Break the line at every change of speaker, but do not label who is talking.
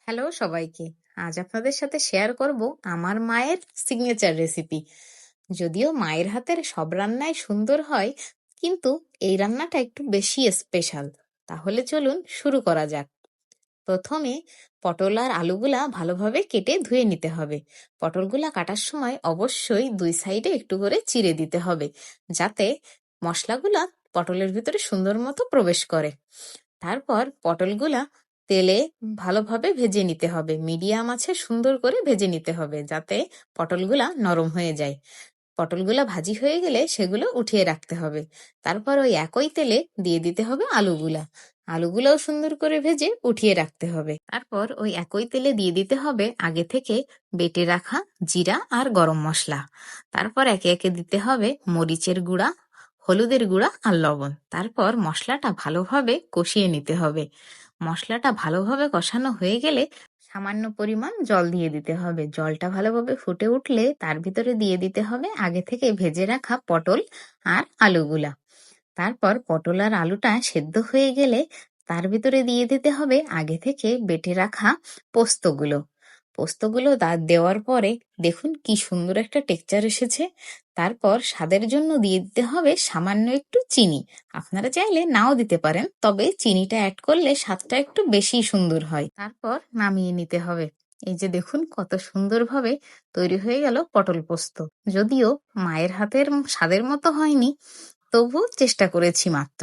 Hello সবাইকে। আজ আপনাদের সাথে শেয়ার করব আমার মায়ের সিগনেচার রেসিপি। যদিও মায়ের হাতের সব রান্নাই সুন্দর হয়, কিন্তু এই রান্নাটা একটু বেশি স্পেশাল। তাহলে চলুন শুরু করা যাক। প্রথমে পটল আর আলুগুলা ভালোভাবে কেটে ধুয়ে নিতে হবে। পটলগুলা কাটার সময় অবশ্যই দুই সাইডে একটু করে চিড়ে দিতে হবে, যাতে মশলাগুলা পটলের ভিতরে সুন্দর মতো প্রবেশ করে। তারপর পটলগুলা তেলে ভালোভাবে ভেজে নিতে হবে, মিডিয়াম আছে সুন্দর করে ভেজে নিতে হবে, যাতে পটলগুলা নরম হয়ে যায়। পটলগুলা ভাজি হয়ে গেলে সেগুলো উঠিয়ে রাখতে হবে। তারপর ওই একই তেলে দিয়ে দিতে হবে আলুগুলা। আলুগুলাও সুন্দর করে ভেজে উঠিয়ে রাখতে হবে। তারপর ওই একই তেলে দিয়ে দিতে হবে আগে থেকে বেটে রাখা জিরা আর গরম মশলা। তারপর একে একে দিতে হবে মরিচের গুঁড়া, হলুদের গুঁড়া আর লবণ। তারপর মশলাটা ভালোভাবে কষিয়ে নিতে হবে। মশলাটা ভালোভাবে কষানো হয়ে গেলে সামান্য পরিমাণ জল দিয়ে দিতে হবে। জলটা ভালোভাবে ফুটে উঠলে তার ভিতরে দিয়ে দিতে হবে আগে থেকে ভেজে রাখা পটল আর আলুগুলা। তারপর পটল আর আলুটা সেদ্ধ হয়ে গেলে তার ভিতরে দিয়ে দিতে হবে আগে থেকে বেটে রাখা পোস্তগুলো। পোস্তগুলো দেওয়ার পরে দেখুন কি সুন্দর একটা টেক্সচার এসেছে। তারপর স্বাদের জন্য দিয়ে দিতে হবে সামান্য একটু চিনি। আপনারা চাইলে নাও দিতে পারেন, তবে চিনিটা অ্যাড করলে স্বাদটা একটু বেশি সুন্দর হয়। তারপর নামিয়ে নিতে হবে। এই যে দেখুন কত সুন্দরভাবে তৈরি হয়ে গেল পটল পোস্ত। যদিও মায়ের হাতের স্বাদের মতো হয়নি, তবু চেষ্টা করেছি মাত্র।